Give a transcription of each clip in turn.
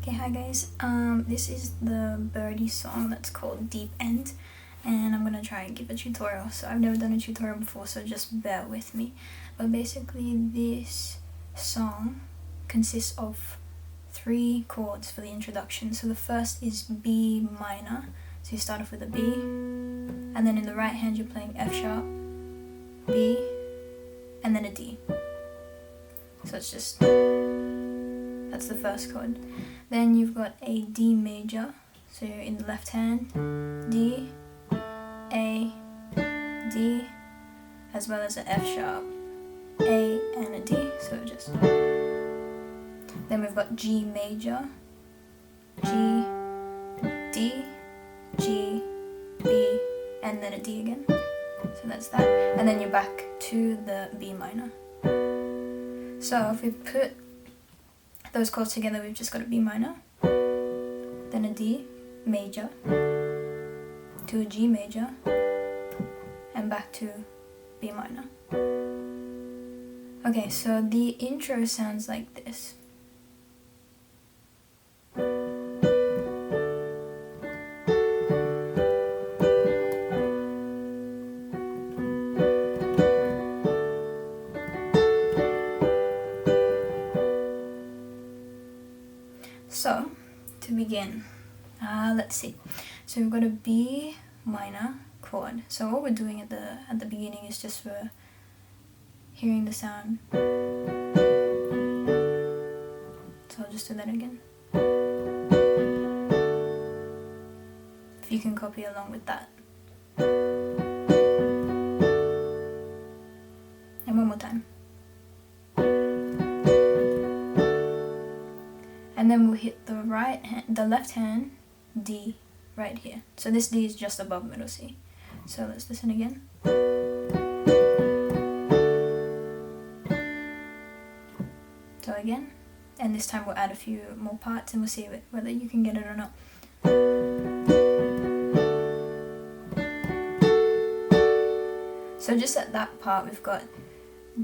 Okay, hi guys. This is the Birdy song that's called Deep End, and I'm gonna try and give a tutorial. So I've never done a tutorial before, so just bear with me. But basically, this song consists of 3 chords for the introduction. So the first is B minor. So you start off with a B, and then in the right hand you're playing F sharp, B, and then a D. So it's just, that's the first chord. Then you've got a D major, so you're in the left hand, D, A, D, as well as an F sharp, A and a D, so just. Then we've got G major, G, D, G, B, and then a D again. So that's that. And then you're back to the B minor. So if we put those chords together, we've just got a B minor, then a D major, to a G major, and back to B minor. Okay, so the intro sounds like this. So, to begin, let's see. So we've got a B minor chord. So what we're doing at the beginning is just we're hearing the sound. So I'll just do that again. If you can copy along with that. And one more time. And then we'll hit the left hand D right here. So this D is just above middle C. So let's listen again. So again, and this time we'll add a few more parts and we'll see whether you can get it or not. So just at that part we've got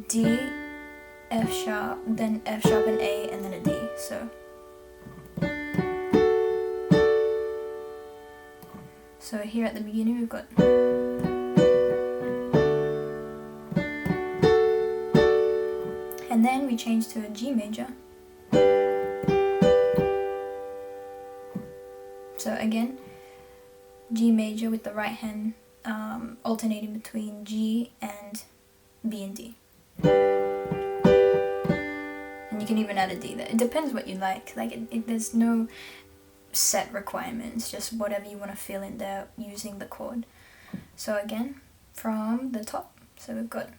D, F sharp, then F sharp and A, and then a D. So here at the beginning we've got, and then we change to a G major. So again, G major with the right hand alternating between G and B and D. And you can even add a D there. It depends what you like. There's no set requirements, just whatever you want to fill in there using the chord. So again, from the top, so we've got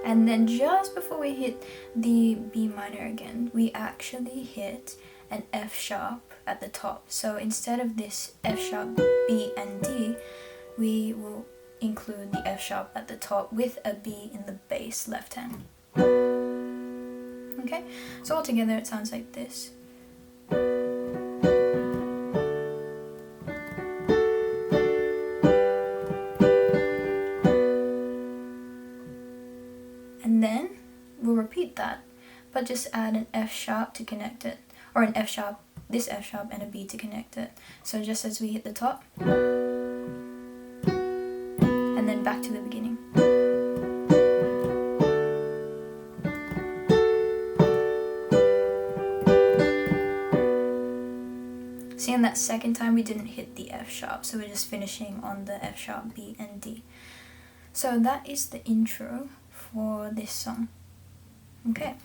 and then just before we hit the B minor again, we actually hit an F sharp at the top. So instead of this F sharp, B and D, we will include the F sharp at the top with a B in the bass left hand. Okay, so altogether it sounds like this. And then we'll repeat that, but just add an F sharp to connect it, or an F sharp, this F sharp, and a B to connect it. So just as we hit the top, and then back to the beginning. See, on that second time we didn't hit the F sharp, so we're just finishing on the F sharp, B and D. So that is the intro for this song. Okay,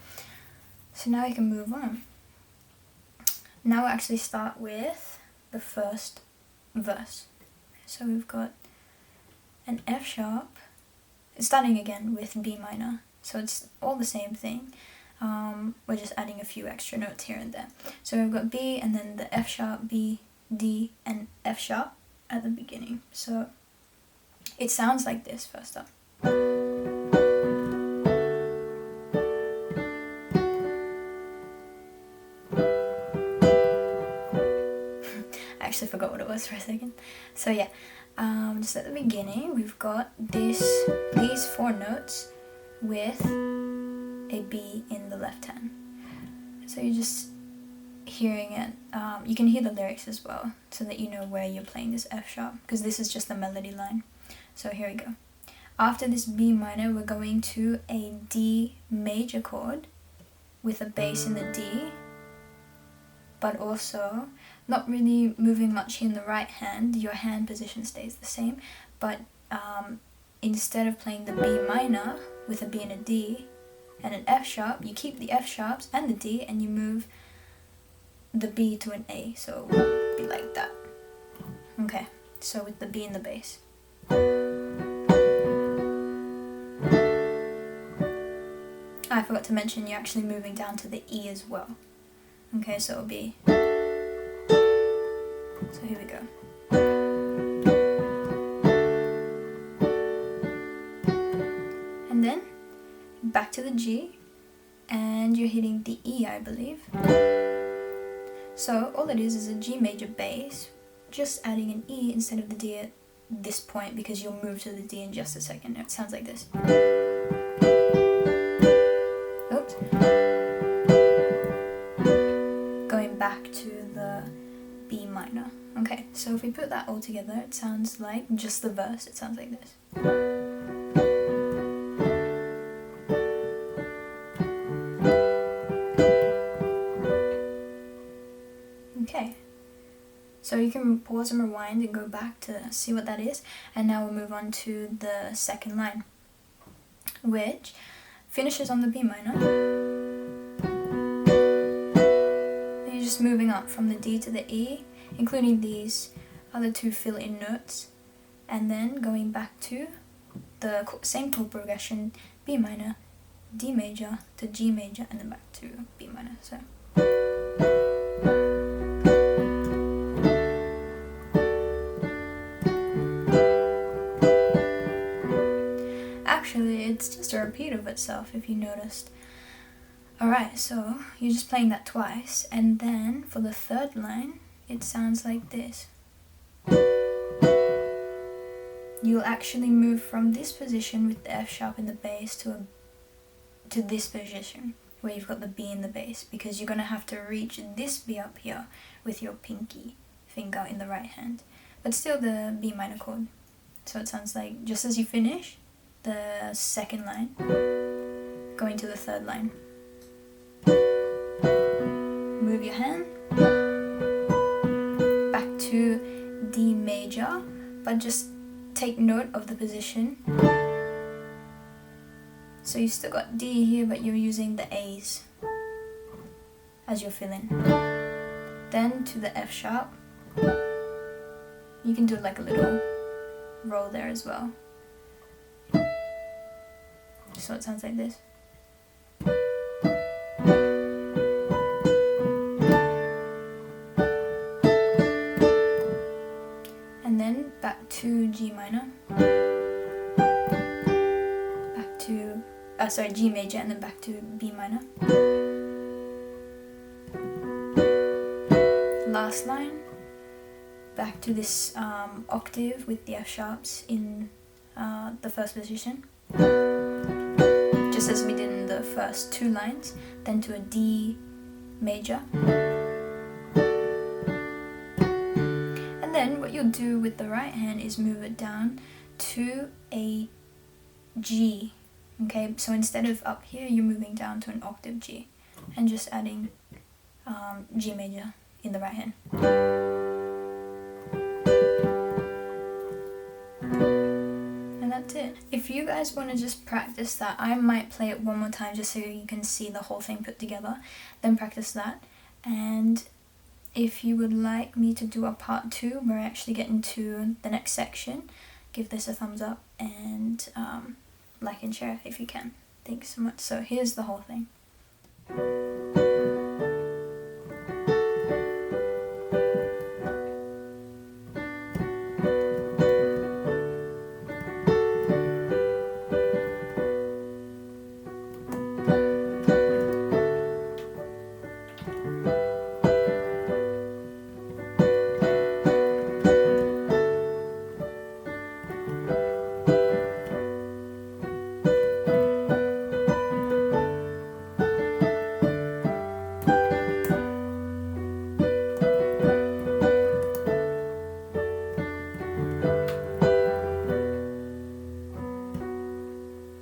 so now we can move on. Now we'll actually start with the first verse. So we've got an F sharp, starting again with B minor, so it's all the same thing. We're just adding a few extra notes here and there. So we've got B and then the F sharp, B, D, and F sharp at the beginning. So it sounds like this first up. I actually forgot what it was for a second. So yeah, Just at the beginning, we've got these 4 notes with a B in the left hand. So you're just hearing it. You can hear the lyrics as well, so that you know where you're playing this F sharp, because this is just the melody line. So here we go. After this B minor, we're going to a D major chord with a bass in the D, but also not really moving much here in the right hand. Your hand position stays the same, but instead of playing the B minor with a B and a D and an F sharp, you keep the F sharps and the D and you move the B to an A, so it will be like that. Okay, so with the B in the bass. I forgot to mention you're actually moving down to the E as well. Okay, so it'll be... So here we go. And then back to the G, and you're hitting the E, I believe. So all it is a G major bass, just adding an E instead of the D at this point, because you'll move to the D in just a second. It sounds like this. Oops. Going back to the B minor. Okay, so if we put that all together, it sounds like, just the verse, it sounds like this. Okay, so you can pause and rewind and go back to see what that is, and now we'll move on to the second line, which finishes on the B minor. And you're just moving up from the D to the E, including these other 2 fill-in notes, and then going back to the same chord progression, B minor, D major to G major, and then back to B minor. So actually it's just a repeat of itself, if you noticed. Alright, so you're just playing that twice, and then for the third line it sounds like this. You'll actually move from this position with the F sharp in the bass to this position where you've got the B in the bass, because you're going to have to reach this B up here with your pinky finger in the right hand, but still the B minor chord. So it sounds like, just as you finish the second line, going to the third line. Move your hand back to D major, but just take note of the position. So you still got D here, but you're using the A's as your fill-in. Then to the F sharp. You can do like a little roll there as well. So it sounds like this. And then back to G minor. Back to, G major, and then back to B minor. Last line. Back to this octave with the F sharps in the first position, just as we did in the first 2 lines, then to a D major. And then what you'll do with the right hand is move it down to a G. Okay, so instead of up here, you're moving down to an octave G, and just adding G major in the right hand. And that's it. If you guys want to just practice that, I might play it one more time just so you can see the whole thing put together, then practice that. And if you would like me to do a part 2 where I actually get into the next section, give this a thumbs up, and like and share if you can. Thanks so much. So here's the whole thing.